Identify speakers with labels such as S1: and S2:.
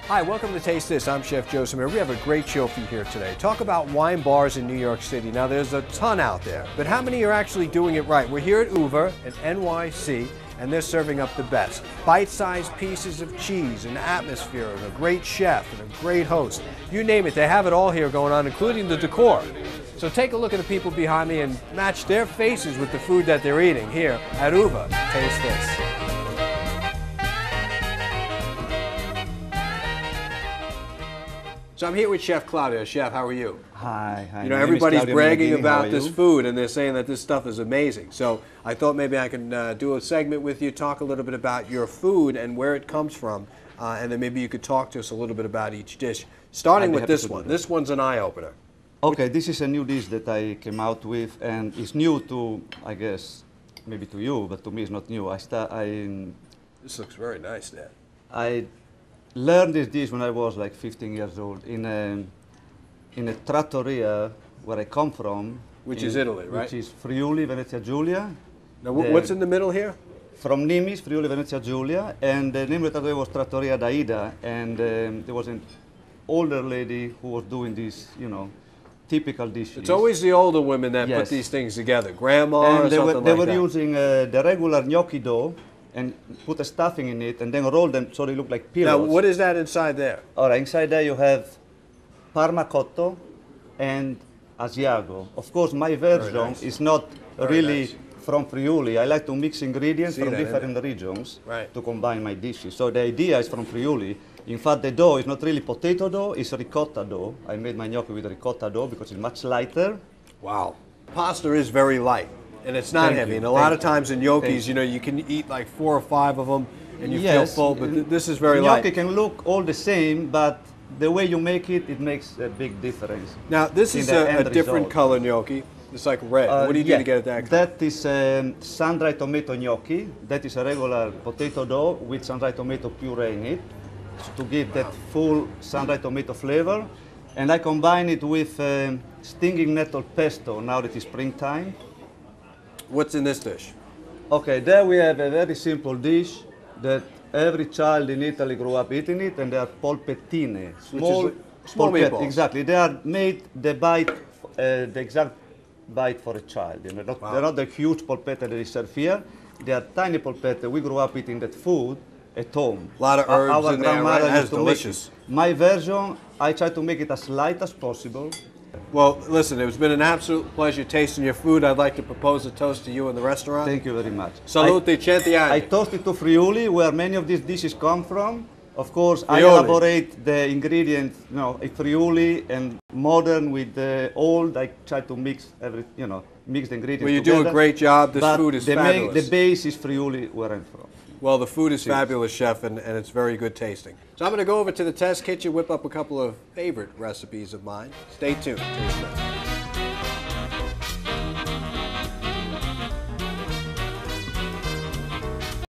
S1: Hi, welcome to Taste This. I'm Chef Joe Samir. We have a great show for you here today. Talk about wine bars in New York City. Now, there's a ton out there, but how many are actually doing it right? We're here at Uva in NYC, and they're serving up the best. Bite-sized pieces of cheese, an atmosphere, and a great chef, and a great host. You name it, they have it all here going on, including the decor. So take a look at the people behind me and match their faces with the food that they're eating here at Uva. Taste This. So I'm here with Chef Claudio. Chef, how are you?
S2: Hi.
S1: You know, everybody's bragging about this food, and they're saying that this stuff is amazing. So I thought maybe I can do a segment with you, talk a little bit about your food and where it comes from, and then maybe you could talk to us a little bit about each dish. Starting with this one. This one's an eye-opener.
S2: Okay, this is a new dish that I came out with, and it's new to, I guess, maybe to you, but to me it's not new.
S1: This looks very nice, Dad.
S2: I learned this dish when I was like 15 years old in a trattoria where I come from.
S1: Which is Italy, right?
S2: Which is Friuli, Venezia Giulia.
S1: Now, what's in the middle here?
S2: From Nimis, Friuli, Venezia Giulia, and the name of the trattoria was Trattoria d'Aida, and there was an older lady who was doing these, you know, typical dishes.
S1: It's always the older women that put these things together. Grandma or something like that.
S2: They were using the regular gnocchi dough and put a stuffing in it and then roll them so they look like pillows.
S1: Now, what is that inside there?
S2: All right, inside there you have Parma cotto and Asiago. Of course, my version is not really from Friuli. I like to mix ingredients from different regions to combine my dishes. So the idea is from Friuli. In fact, the dough is not really potato dough, it's ricotta dough. I made my gnocchi with ricotta dough because it's much lighter.
S1: Wow. Pasta is very light, and it's not heavy. And a lot of times in gnocchis, you know, you can eat like 4 or 5 of them, and you feel full, but this is very light.
S2: Gnocchi can look all the same, but the way you make it, it makes a big difference.
S1: Now, this is a different color gnocchi. It's like red. What do you do to get it that color?
S2: That is sun-dried tomato gnocchi. That is a regular potato dough with sun-dried tomato puree in it, to give that full sun-dried tomato flavor. And I combine it with stinging nettle pesto now that it's springtime.
S1: What's in this dish?
S2: Okay, there we have a very simple dish that every child in Italy grew up eating it, and they are polpettine. Small
S1: meatballs.
S2: Exactly. They are made the exact bite for a child. You know, they're not the huge polpette that is served here. They are tiny polpette. We grew up eating that food at home.
S1: A lot of herbs in there, right? That's delicious.
S2: My version, I try to make it as light as possible.
S1: Well, listen, it's been an absolute pleasure tasting your food. I'd like to propose a toast to you in the restaurant.
S2: Thank you very much.
S1: Salute, Centi anni.
S2: I toasted to Friuli, where many of these dishes come from. Of course, I elaborate the ingredients, you know, Friuli and modern with the old. I try to mix mix the ingredients.
S1: Well, you
S2: together.
S1: do a great job. This food is fabulous.
S2: The base is Friuli, where I'm from.
S1: Well, the food is fabulous, Chef, and it's very good tasting. So I'm going to go over to the test kitchen, whip up a couple of favorite recipes of mine. Stay tuned. Taste This.